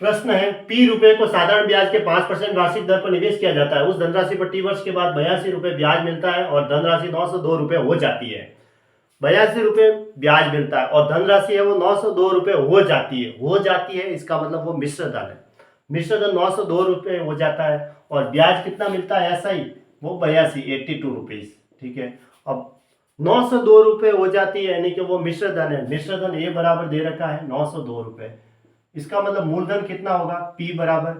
प्रश्न है, पी रुपए को साधारण ब्याज के 5% वार्षिक दर पर निवेश किया जाता है। उस धनराशि पर टी वर्ष के बाद 82 रुपए ब्याज मिलता है और धनराशि 902 रुपए हो जाती है। 82 रुपए ब्याज मिलता है और धनराशि है वो 902 रुपए हो जाती है, इसका मतलब वो मिश्र धन है। मिश्र धन 902 रुपए हो जाता है और ब्याज कितना मिलता है ऐसा ही, वो 82 रुपीज। ठीक है, अब 902 रुपए हो जाती है यानी कि वो मिश्र धन है। मिश्र धन ए बराबर दे रखा है 902 रुपए, इसका मतलब मूलधन कितना होगा, P बराबर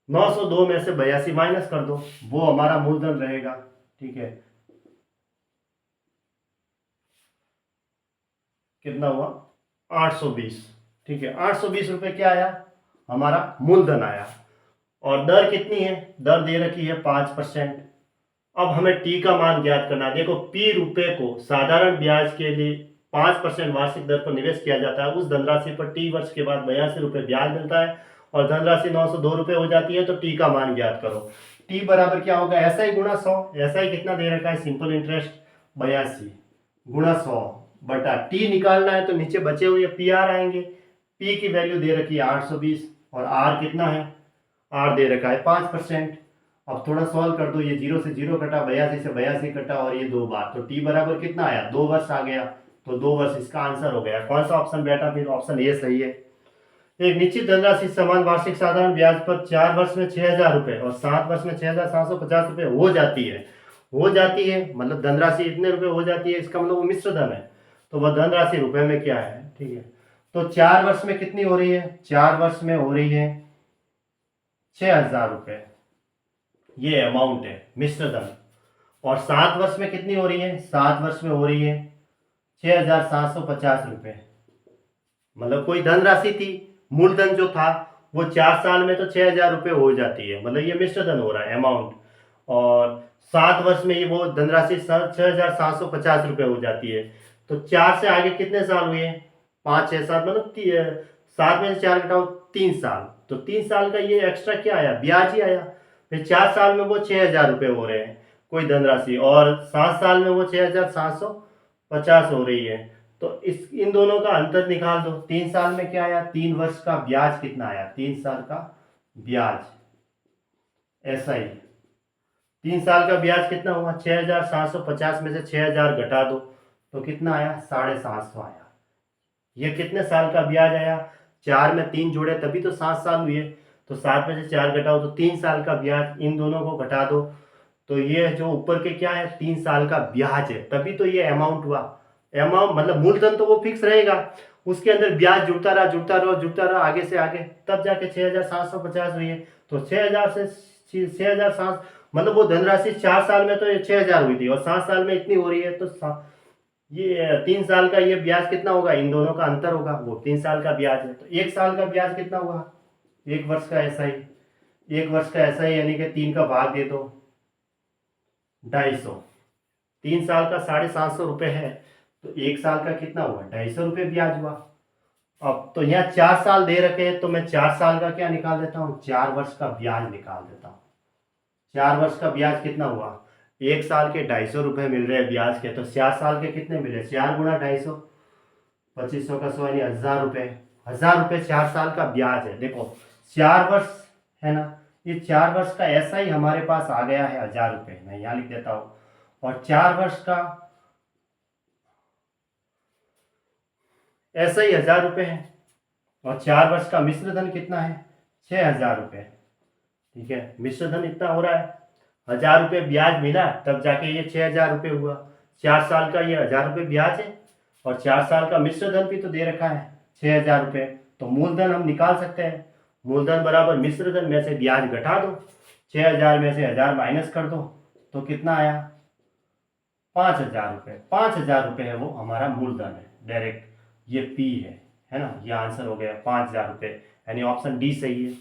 902 में से 82 माइनस कर दो, वो हमारा मूलधन रहेगा। ठीक है, कितना हुआ 820। ठीक है, 820 रुपए क्या आया, हमारा मूलधन आया। और दर कितनी है, दर दे रखी है 5%। अब हमें टी का मान ज्ञात करना है। देखो, पी रुपए को साधारण ब्याज के लिए 5% वार्षिक दर पर निवेश किया जाता है। उस धनराशि पर टी वर्ष के बाद 82 रुपए ब्याज मिलता है और धनराशि 902 रुपए हो जाती है। तो टी का मान ज्ञात करो। टी बराबर क्या होगा, ऐसा ही गुणा 100। ऐसा ही कितना दे रखा है, सिंपल इंटरेस्ट 82 गुणा 100 बटा टी निकालना है तो नीचे बचे हुए पी आर आएंगे। पी की वैल्यू दे रखी है 820 और आर कितना है, आर दे रखा है 5%। अब थोड़ा सॉल्व कर दो, ये 0 से 0 कटा, 82 से 82 कटा और ये 2 बार, तो टी बराबर कितना आया, 2 वर्ष आ गया। तो 2 वर्ष इसका आंसर हो गया। कौन सा ऑप्शन बेटा, फिर ऑप्शन ए सही है। एक निश्चित धनराशि समान वार्षिक साधारण ब्याज पर 4 वर्ष में 6000 रुपए और 7 वर्ष में 6750 रुपए हो जाती है मतलब धनराशि इतने रुपए हो जाती है, इसका मतलब वो मिश्र धन है। तो वह धनराशि रुपए में क्या है। ठीक है, तो 4 वर्ष में कितनी हो रही है, 4 वर्ष में हो रही है 6000 रुपए, ये अमाउंट है मिश्र धन। और 7 वर्ष में कितनी हो रही है, 7 वर्ष में हो रही है 6750 रुपए। मतलब कोई धनराशि थी, मूलधन जो था वो 4 साल में तो 6000 रुपए हो जाती है, मतलब ये मिश्र धन हो रहा है अमाउंट। और 7 वर्ष में ये वो धनराशि 6750 रुपए हो जाती है। तो 4 से आगे कितने साल हुए, 5 6 7, मतलब 7 में से 4 घटाओ 3 साल, तो 3 साल का ये एक्स्ट्रा क्या आया, ब्याज ही आया। फिर 4 साल में वो 6000 रुपए हो रहे हैं कोई धनराशि, और 7 साल में वो 6750 हो रही है। तो इस इन दोनों का अंतर निकाल दो। 3 साल में क्या आया, 3 वर्ष का ब्याज कितना आया, 3 साल का ब्याज, ऐसा ही 3 साल का ब्याज कितना हुआ, 6750 में से 6000 घटा दो तो कितना आया, 750 आया। ये कितने साल का ब्याज आया, 4 में 3 जोड़े तभी तो 7 साल हुए, तो 7 में से 4 घटाओ तो 3 साल का ब्याज, इन दोनों को घटा दो तो ये जो ऊपर के क्या है, 3 साल का ब्याज है, तभी तो ये अमाउंट हुआ। अमाउंट मतलब मूलधन तो वो फिक्स रहेगा, उसके अंदर ब्याज जुड़ता रहा आगे से आगे, तब जाके 6750 हुई है। तो 6000 से 6700, मतलब वो धनराशि 4 साल में तो 6000 हुई थी और 7 साल में इतनी हो रही है, तो ये 3 साल का ये ब्याज कितना होगा, इन दोनों का अंतर होगा, वो 3 साल का ब्याज है। तो 1 साल का ब्याज कितना हुआ, 1 वर्ष का ऐसा ही, 1 वर्ष का ऐसा ही, यानी कि 3 का भाग दे दो 250। 3 साल का 750 रुपए है, तो 1 साल का कितना हुआ, 250 रुपये ब्याज हुआ। अब तो यहाँ 4 साल दे रखे हैं तो मैं 4 साल का क्या निकाल देता हूँ, 4 वर्ष का ब्याज निकाल देता हूँ। 4 वर्ष का ब्याज कितना हुआ, 1 साल के 250 रुपये मिल रहे हैं ब्याज के, तो 4 साल के कितने मिले, 4 गुणा 250, 2500 का 100 यानी 1000 रुपये। 1000 रुपये 4 साल का ब्याज है। देखो 4 वर्ष है ना, ये 4 वर्ष का ऐसा ही हमारे पास आ गया है 1000 रुपये, मैं यहाँ लिख देता हूँ। और 4 वर्ष का ऐसा ही 1000 रुपये है और 4 वर्ष का मिश्र धन कितना है, 6000 रुपये। ठीक है, मिश्र धन इतना हो रहा है, 1000 रुपये ब्याज मिला तब जाके ये 6000 रुपये हुआ। 4 साल का ये 1000 रुपये ब्याज है और 4 साल का मिश्र धन भी तो दे रखा है 6000 रुपये। तो मूलधन हम निकाल सकते हैं, मूलधन बराबर मिश्र धन में से ब्याज घटा दो, 6000 में से 1000 माइनस कर दो तो कितना आया, 5000 रुपये। 5000 रुपये है वो हमारा मूलधन है डायरेक्ट, ये पी है ना, ये आंसर हो गया 5000 रुपये, यानी ऑप्शन डी सही है।